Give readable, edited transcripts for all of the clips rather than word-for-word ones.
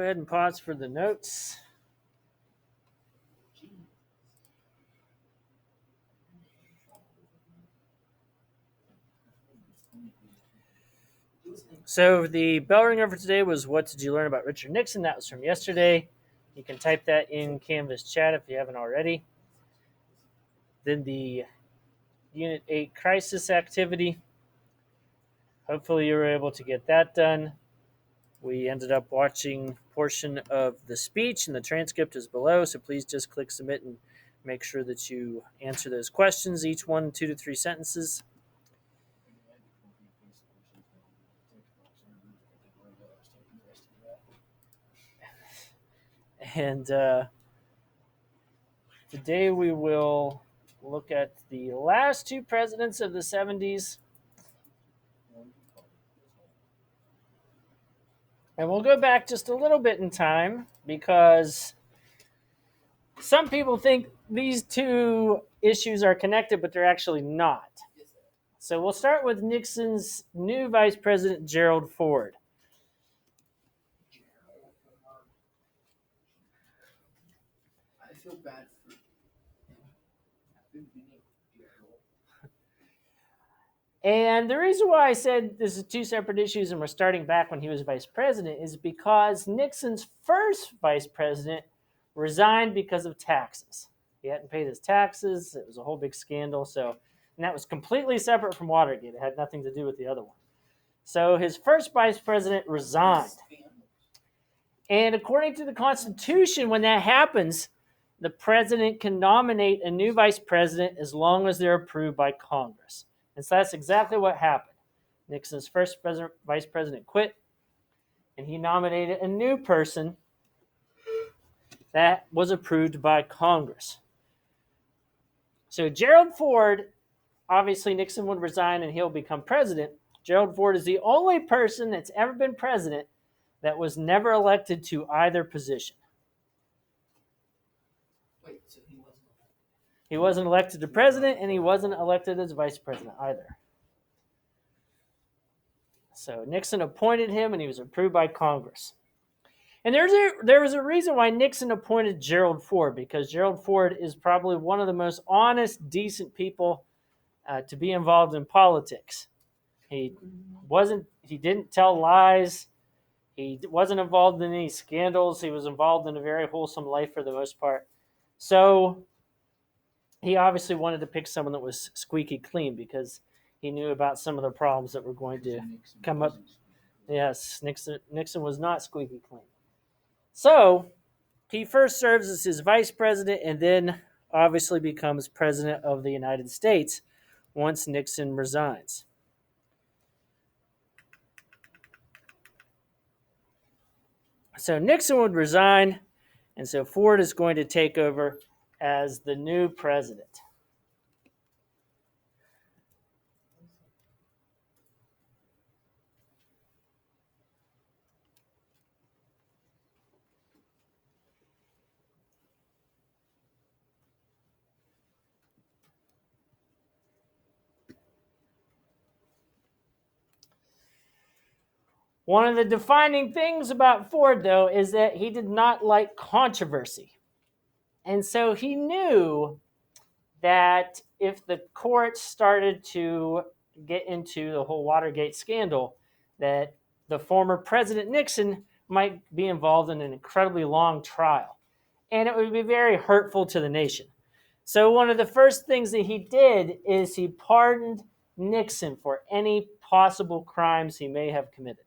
Go ahead and pause for the notes. So the bell ringer for today was, what did you learn about Richard Nixon? That was from yesterday. You can type that in Canvas chat if you haven't already. Then the Unit 8 crisis activity. Hopefully you were able to get that done. We ended up watching a portion of the speech, and the transcript is below, so please just click submit and make sure that you answer those questions, each one 2 to 3 sentences. And today we will look at the last two presidents of the 70s. And we'll go back just a little bit in time because some people think these two issues are connected, but they're actually not. So we'll start with Nixon's new vice president, Gerald Ford. I feel bad for him. And the reason why I said this is two separate issues and we're starting back when he was vice president is because Nixon's first vice president resigned because of taxes. He hadn't paid his taxes. It was a whole big scandal. And that was completely separate from Watergate. It had nothing to do with the other one. So his first vice president resigned. And according to the Constitution, when that happens, the president can nominate a new vice president as long as they're approved by Congress. And so that's exactly what happened. Nixon's first vice president quit, and he nominated a new person that was approved by Congress. So Gerald Ford, obviously Nixon would resign and he'll become president. Gerald Ford is the only person that's ever been president that was never elected to either position. Wait, so he wasn't elected? He wasn't elected to president, and he wasn't elected as vice president either. So Nixon appointed him, and he was approved by Congress. And there was a reason why Nixon appointed Gerald Ford, because Gerald Ford is probably one of the most honest, decent people to be involved in politics. He didn't tell lies. He wasn't involved in any scandals. He was involved in a very wholesome life for the most part. So he obviously wanted to pick someone that was squeaky clean because he knew about some of the problems that were going to come up. Yes, Nixon was not squeaky clean. So he first serves as his vice president and then obviously becomes president of the United States once Nixon resigns. So Nixon would resign, and so Ford is going to take over as the new president. One of the defining things about Ford, though, is that he did not like controversy. And so he knew that if the courts started to get into the whole Watergate scandal, that the former President Nixon might be involved in an incredibly long trial. And it would be very hurtful to the nation. So one of the first things that he did is he pardoned Nixon for any possible crimes he may have committed.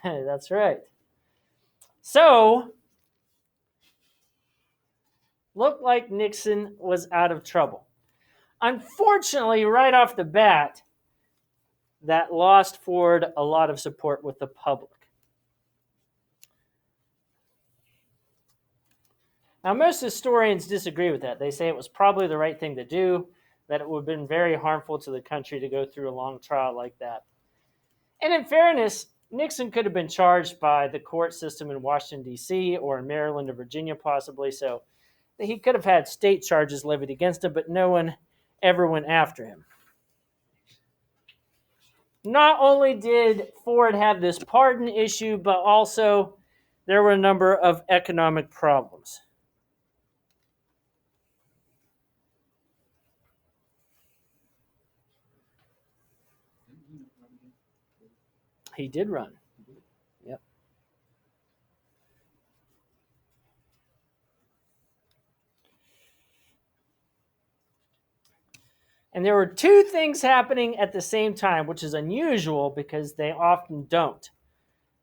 That's right. So, looked like Nixon was out of trouble. Unfortunately, right off the bat, that lost Ford a lot of support with the public. Now, most historians disagree with that. They say it was probably the right thing to do, that it would have been very harmful to the country to go through a long trial like that. And in fairness, Nixon could have been charged by the court system in Washington, D.C., or in Maryland or Virginia, possibly. So he could have had state charges levied against him, but no one ever went after him. Not only did Ford have this pardon issue, but also there were a number of economic problems. He did run. Yep. And there were two things happening at the same time, which is unusual because they often don't.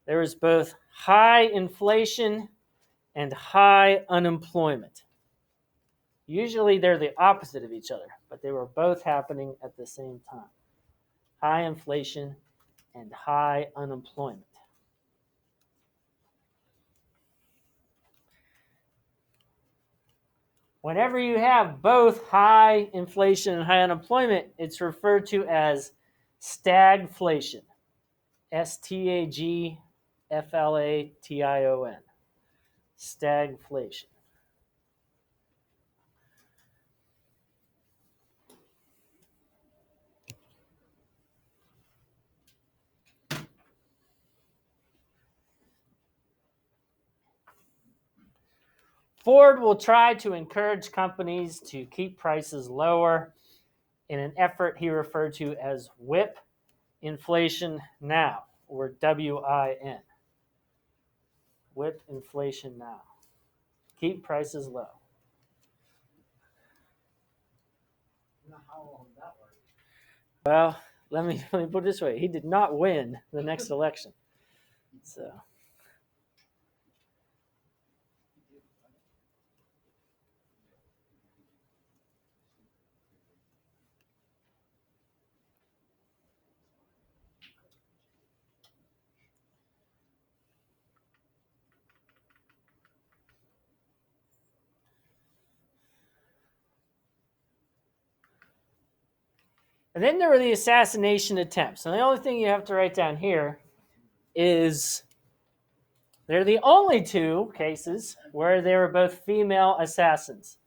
There was both high inflation and high unemployment. Usually they're the opposite of each other, but they were both happening at the same time. High inflation and high unemployment. Whenever you have both high inflation and high unemployment, it's referred to as stagflation. Stagflation. Stagflation. Ford will try to encourage companies to keep prices lower in an effort he referred to as whip inflation now, or WIN. Whip inflation now. Keep prices low. Now, how long that work? Well, let me put it this way. He did not win the next election. So and then there were the assassination attempts. And the only thing you have to write down here is they're the only two cases where they were both female assassins.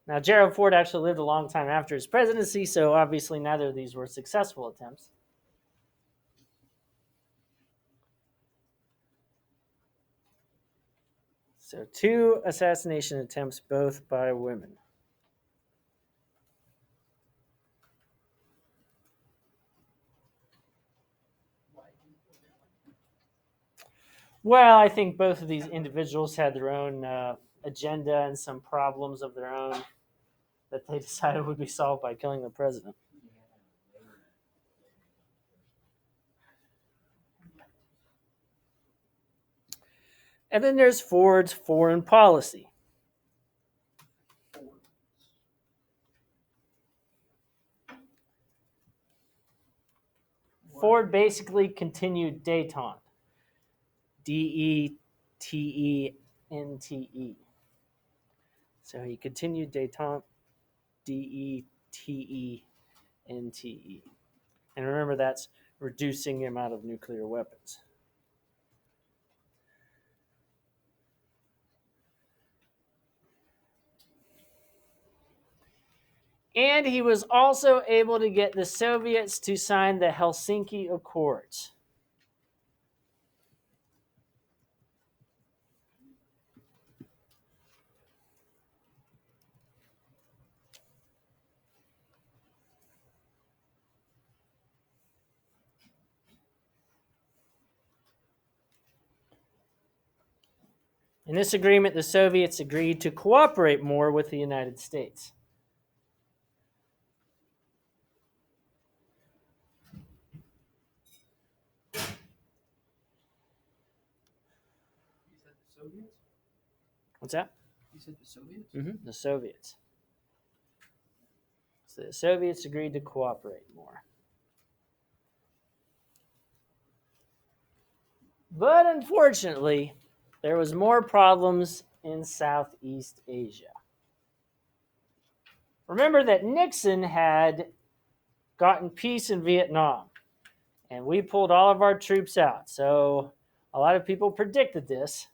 Now, Gerald Ford actually lived a long time after his presidency, so obviously neither of these were successful attempts. So, two assassination attempts, both by women. Well, I think both of these individuals had their own agenda and some problems of their own that they decided would be solved by killing the president. And then there's Ford's foreign policy. Ford basically continued détente. DETENTE. So he continued détente. DETENTE. And remember, that's reducing the amount of nuclear weapons. And he was also able to get the Soviets to sign the Helsinki Accords. In this agreement, the Soviets agreed to cooperate more with the United States. You said the Soviets? What's that? You said the Soviets? The Soviets. So the Soviets agreed to cooperate more. But unfortunately, there was more problems in Southeast Asia. Remember that Nixon had gotten peace in Vietnam, and we pulled all of our troops out. So a lot of people predicted this.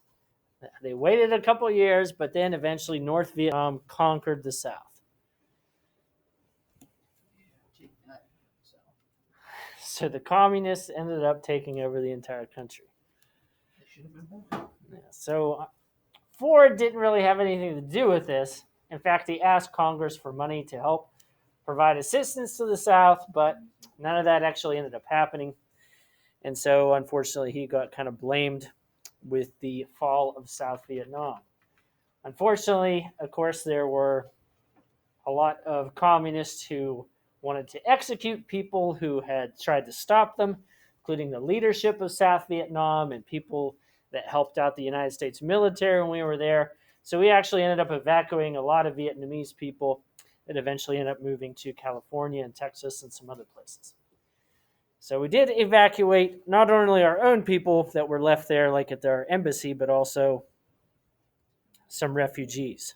They waited a couple years, but then eventually North Vietnam conquered the South. So the communists ended up taking over the entire country. So Ford didn't really have anything to do with this. In fact, he asked Congress for money to help provide assistance to the South, but none of that actually ended up happening. And so, unfortunately, he got kind of blamed with the fall of South Vietnam. Unfortunately, of course, there were a lot of communists who wanted to execute people who had tried to stop them, including the leadership of South Vietnam and people that helped out the United States military when we were there. So we actually ended up evacuating a lot of Vietnamese people that eventually ended up moving to California and Texas and some other places. So we did evacuate not only our own people that were left there, like at their embassy, but also some refugees.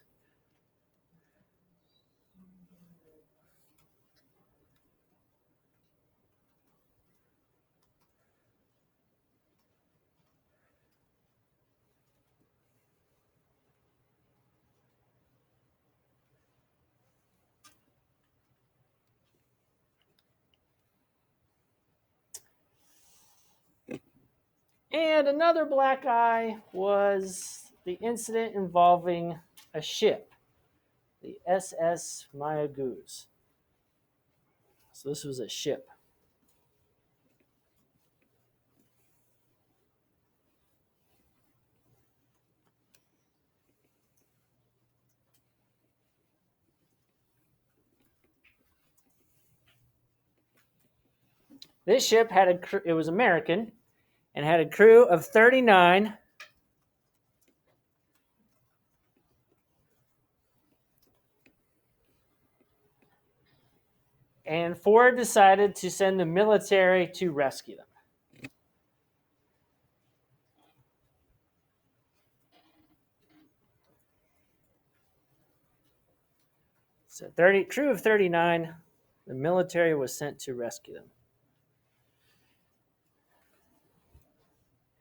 And another black eye was the incident involving a ship, the SS Mayagoose. So this was a ship. This ship had it was American and had a crew of 39. And Ford decided to send the military to rescue them. So crew of 39, the military was sent to rescue them.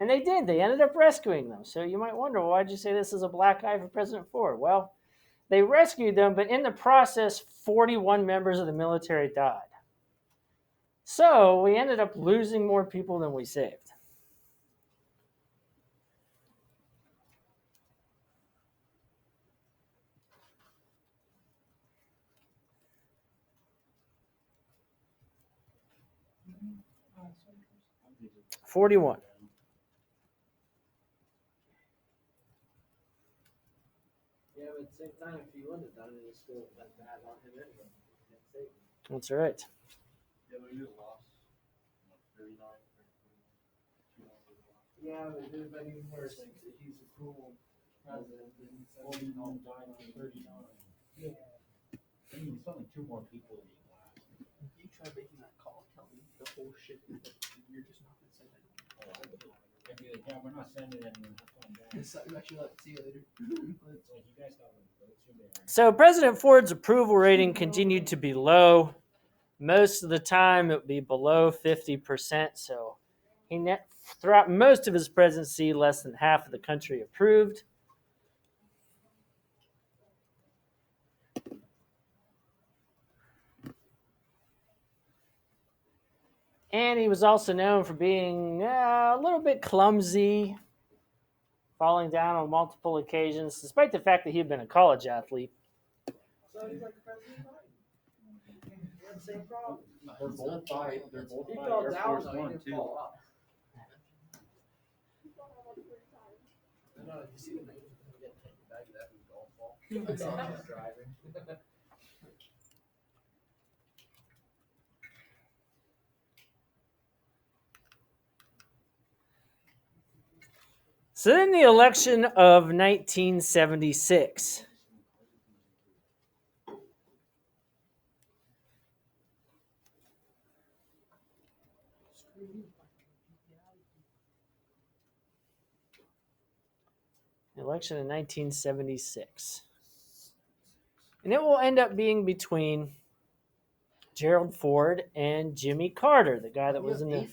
And they did. They ended up rescuing them. So you might wonder, why'd you say this is a black eye for President Ford? Well, they rescued them, but in the process, 41 members of the military died. So we ended up losing more people than we saved. $41. Yeah, but at the same time, if you wouldn't have done it, it's still been bad on him anyway. That's right. Yeah, but you lost 39. Yeah, but it would have been even worse. Like, he's a cruel president. And 41 died on 39. Yeah. I mean, it's only 2 more people than you lost. You try making that call, tell me the whole shit, you're just not going to send it. I'd be like, yeah, we're not sending anyone. So you actually like, see you later. It's like, you guys got it. So President Ford's approval rating continued to be low. Most of the time, it would be below 50%. So throughout most of his presidency, less than half of the country approved. And he was also known for being a little bit clumsy, falling down on multiple occasions, despite the fact that he had been a college athlete. So he's like President Biden. He had the same problem. They're both by He fell Air down, Force though, he One, didn't too. fall up. No, you see the news when you get taken back to that golf ball? It's on his driving. So then the election of 1976. Election in 1976. And it will end up being between Gerald Ford and Jimmy Carter, the guy that was in the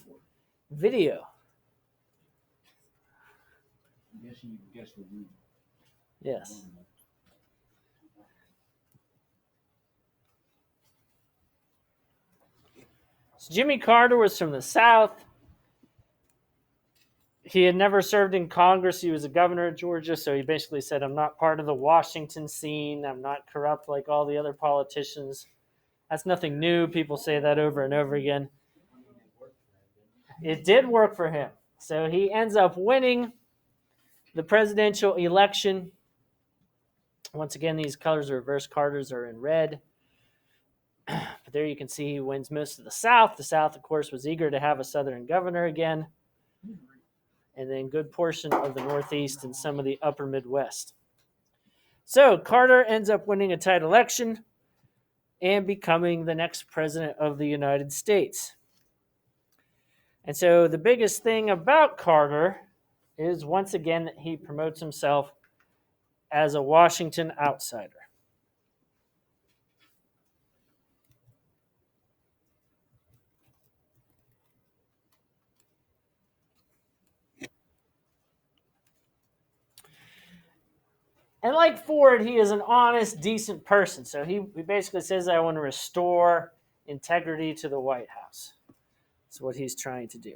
video. I'm guessing you guessed the root. Yes. So Jimmy Carter was from the South. He had never served in Congress. He was a governor of Georgia, so he basically said, I'm not part of the Washington scene. I'm not corrupt like all the other politicians. That's nothing new. People say that over and over again. It did work for him. So he ends up winning the presidential election. Once again, these colors are reverse. Carter's are in red. But there you can see he wins most of the South. The South, of course, was eager to have a Southern governor again. And then good portion of the Northeast and some of the upper Midwest. So Carter ends up winning a tight election and becoming the next president of the United States. And so the biggest thing about Carter is, once again, that he promotes himself as a Washington outsider. And like Ford, he is an honest, decent person. So he basically says, I want to restore integrity to the White House. That's what he's trying to do.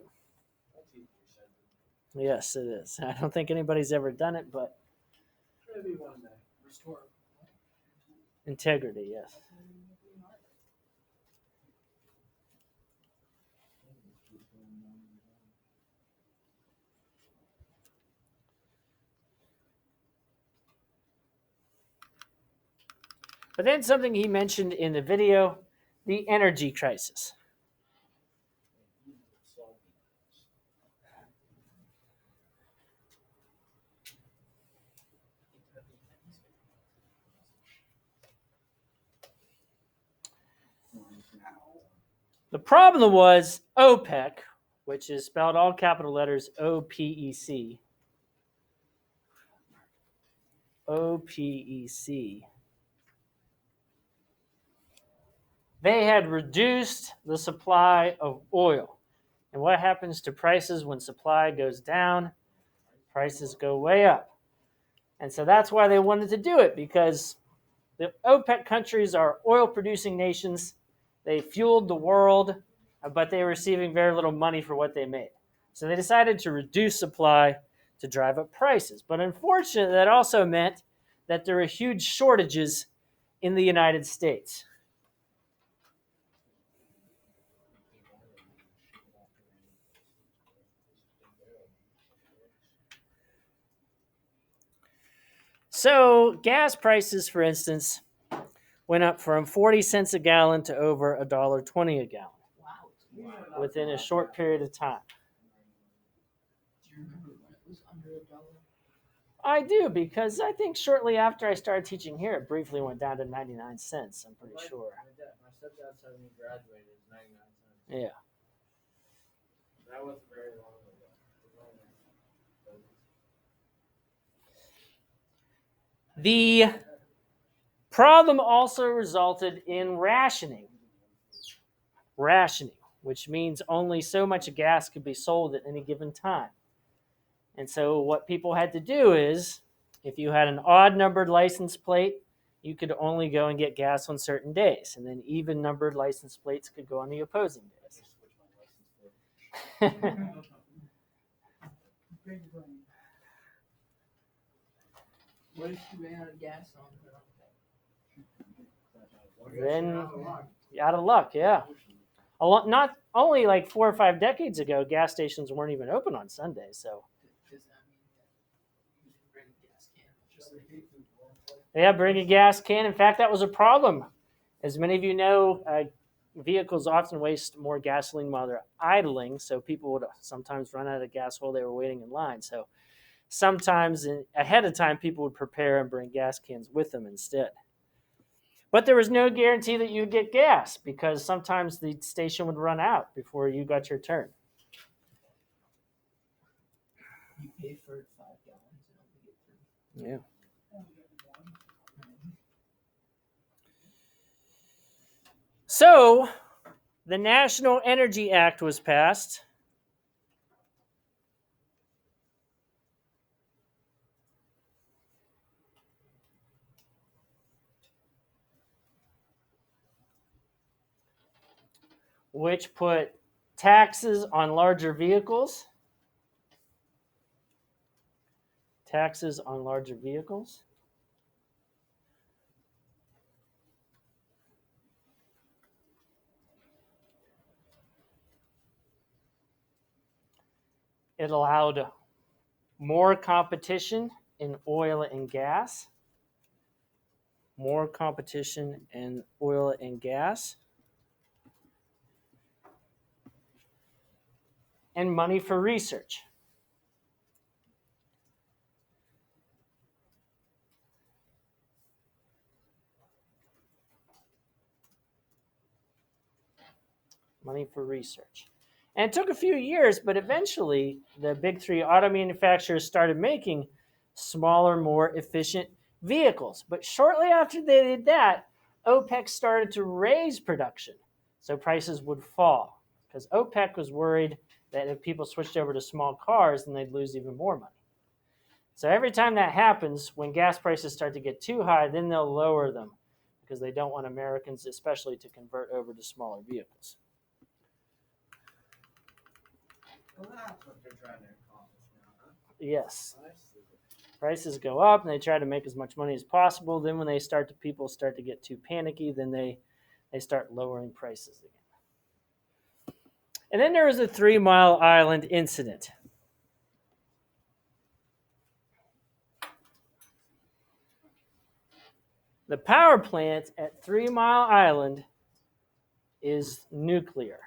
Yes, it is. I don't think anybody's ever done it, but Maybe one day. Restore. integrity, yes. But then something he mentioned in the video, the energy crisis. The problem was OPEC, which is spelled all capital letters OPEC. OPEC. They had reduced the supply of oil. And what happens to prices when supply goes down? Prices go way up. And so that's why they wanted to do it, because the OPEC countries are oil-producing nations. They fueled the world, but they were receiving very little money for what they made. So they decided to reduce supply to drive up prices. But unfortunately, that also meant that there were huge shortages in the United States. So gas prices, for instance, went up from 40 cents a gallon to over $1.20 a gallon. Wow. Within a short period of time. Do you remember when it was under $1? I do, because I think shortly after I started teaching here, it briefly went down to 99 cents, I'm pretty sure. My stepdad said when he graduated, it was 99 cents. Yeah. That wasn't very long ago. The problem also resulted in rationing. Rationing, which means only so much gas could be sold at any given time. And so what people had to do is, if you had an odd numbered license plate, you could only go and get gas on certain days. And then even numbered license plates could go on the opposing days. What if you ran out of gas on Then you're out of luck, yeah. Not only like 4 or 5 decades ago, gas stations weren't even open on Sundays. So Does that mean that you can bring a gas can? Just yeah, bring a gas can. In fact, that was a problem. As many of you know, vehicles often waste more gasoline while they're idling, so people would sometimes run out of gas while they were waiting in line. So sometimes ahead of time, people would prepare and bring gas cans with them instead. But there was no guarantee that you'd get gas, because sometimes the station would run out before you got your turn. You pay for 5 gallons and only get 3. Yeah. So The National Energy Act was passed, which put taxes on larger vehicles. Taxes on larger vehicles. It allowed more competition in oil and gas. More competition in oil and gas. And money for research. Money for research. And it took a few years, but eventually the big three auto manufacturers started making smaller, more efficient vehicles. But shortly after they did that, OPEC started to raise production so prices would fall because OPEC was worried that if people switched over to small cars, then they'd lose even more money. So every time that happens, when gas prices start to get too high, then they'll lower them because they don't want Americans especially to convert over to smaller vehicles. Well, that's what they're trying to accomplish now, huh? Yes. I see. Prices go up and they try to make as much money as possible. Then when people start to get too panicky, then they start lowering prices again. And then there was a 3 Mile Island incident. The power plant at 3 Mile Island is nuclear.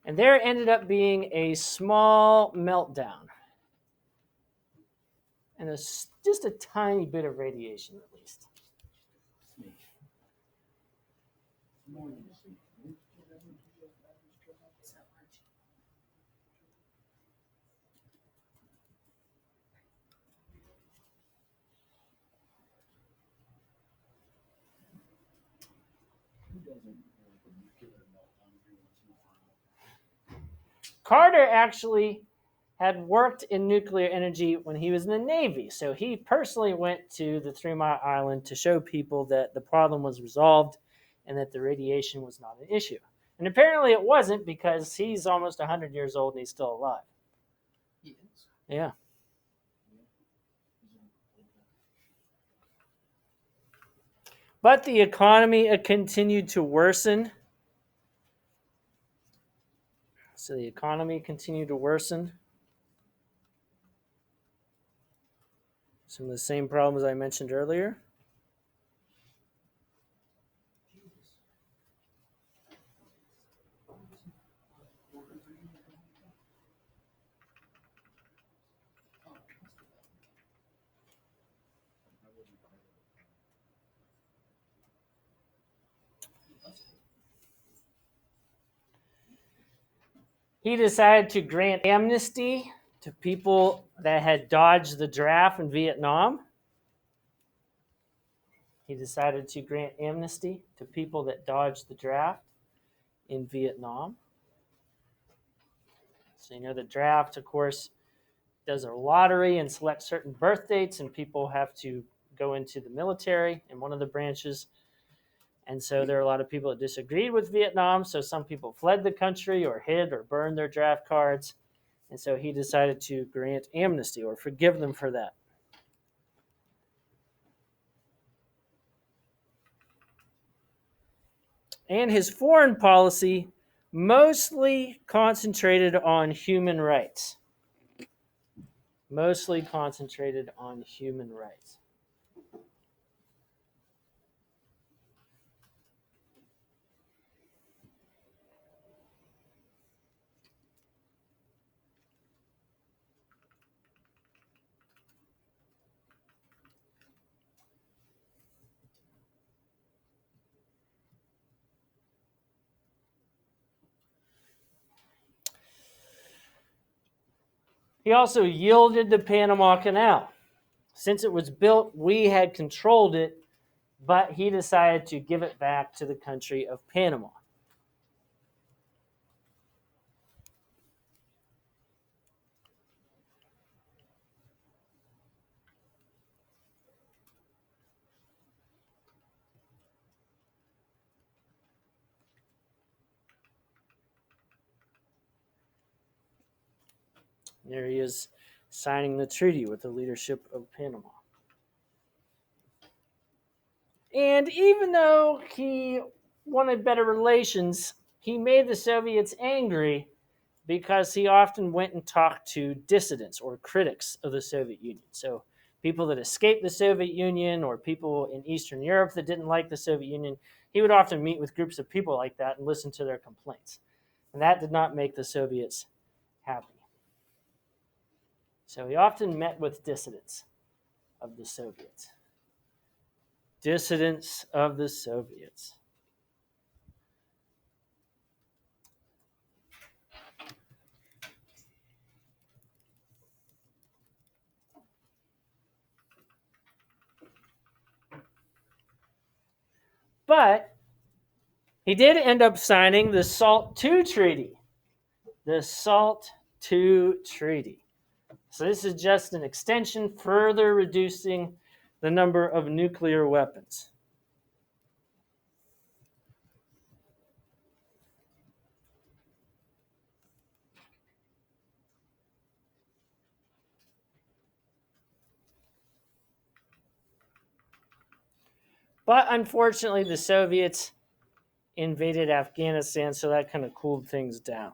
And there ended up being a small meltdown and just a tiny bit of radiation, at least. Carter actually had worked in nuclear energy when he was in the Navy. So he personally went to the 3 Mile Island to show people that the problem was resolved and that the radiation was not an issue. And apparently it wasn't because he's almost 100 years old and he's still alive. He is. Yeah. But the economy continued to worsen. So the economy continued to worsen. Some of the same problems I mentioned earlier. He decided to grant amnesty to people that had dodged the draft in Vietnam. He decided to grant amnesty to people that dodged the draft in Vietnam. So, the draft, of course, does a lottery and selects certain birth dates, and people have to go into the military in one of the branches. And so there are a lot of people that disagreed with Vietnam. So some people fled the country or hid or burned their draft cards. And so he decided to grant amnesty or forgive them for that. And his foreign policy mostly concentrated on human rights. Mostly concentrated on human rights. He also yielded the Panama Canal. Since it was built, we had controlled it, but he decided to give it back to the country of Panama. And there he is signing the treaty with the leadership of Panama. And even though he wanted better relations, he made the Soviets angry because he often went and talked to dissidents or critics of the Soviet Union. So people that escaped the Soviet Union or people in Eastern Europe that didn't like the Soviet Union, he would often meet with groups of people like that and listen to their complaints. And that did not make the Soviets happy. So he often met with dissidents of the Soviets. Dissidents of the Soviets. But he did end up signing the SALT II Treaty. The SALT II Treaty. So this is just an extension, further reducing the number of nuclear weapons. But unfortunately, the Soviets invaded Afghanistan, so that kind of cooled things down.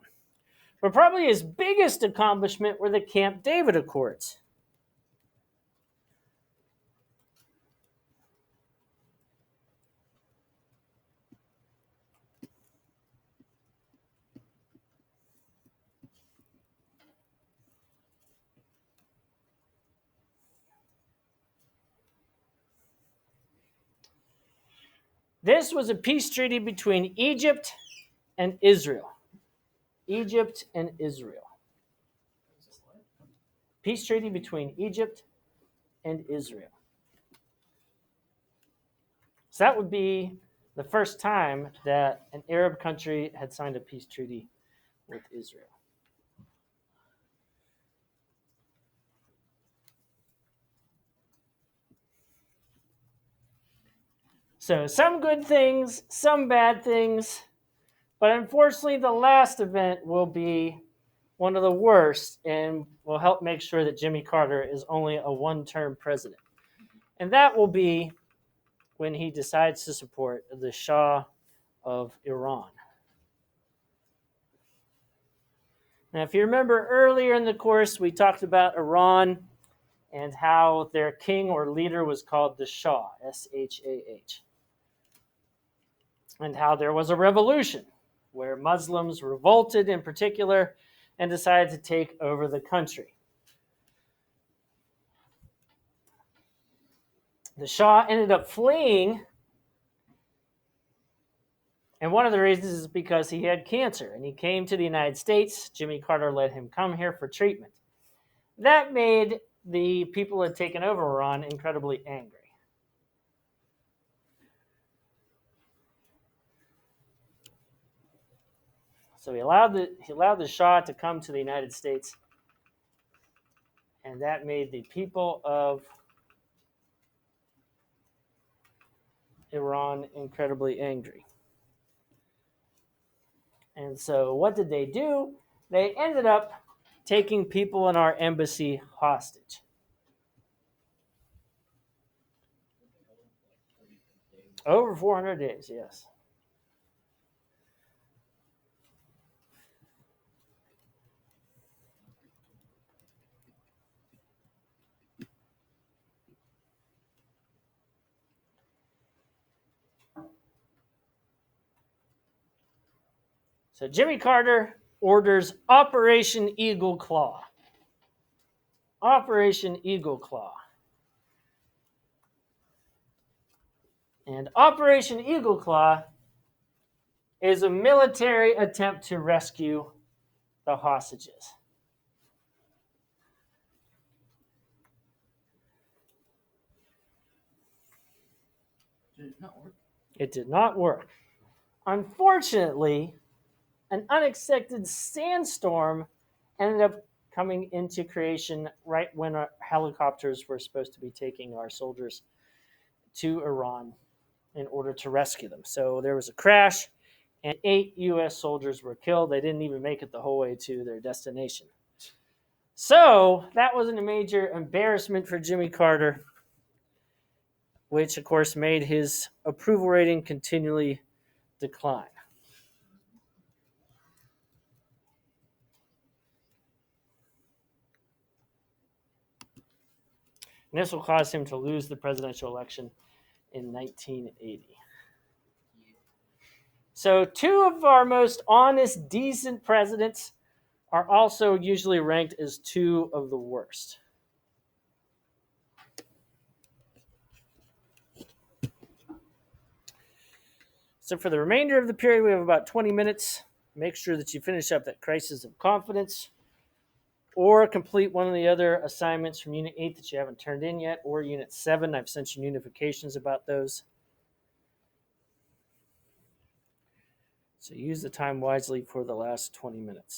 But probably his biggest accomplishment were the Camp David Accords. This was a peace treaty between Egypt and Israel. Egypt and Israel. Peace treaty between Egypt and Israel. So that would be the first time that an Arab country had signed a peace treaty with Israel. So some good things, some bad things, but unfortunately the last event will be one of the worst and will help make sure that Jimmy Carter is only a one-term president. And that will be when he decides to support the Shah of Iran. Now, if you remember earlier in the course, we talked about Iran and how their king or leader was called the Shah, S-H-A-H. And how there was a revolution where Muslims revolted in particular and decided to take over the country. The Shah ended up fleeing, and one of the reasons is because he had cancer, and he came to the United States. Jimmy Carter let him come here for treatment. That made the people who had taken over Iran incredibly angry. So he allowed the Shah to come to the United States, and that made the people of Iran incredibly angry. And so what did they do? They ended up taking people in our embassy hostage. Over 400 days, yes. So Jimmy Carter orders Operation Eagle Claw. Operation Eagle Claw. And Operation Eagle Claw is a military attempt to rescue the hostages. Did it not work? It did not work. Unfortunately, an unexpected sandstorm ended up coming into creation right when our helicopters were supposed to be taking our soldiers to Iran in order to rescue them. So there was a crash, and 8 U.S. soldiers were killed. They didn't even make it the whole way to their destination. So that was a major embarrassment for Jimmy Carter, which of course made his approval rating continually decline. And this will cause him to lose the presidential election in 1980. So, two of our most honest, decent presidents are also usually ranked as two of the worst. So, for the remainder of the period, we have about 20 minutes. Make sure that you finish up that crisis of confidence or complete one of the other assignments from Unit 8 that you haven't turned in yet, or Unit 7. I've sent you notifications about those. So use the time wisely for the last 20 minutes.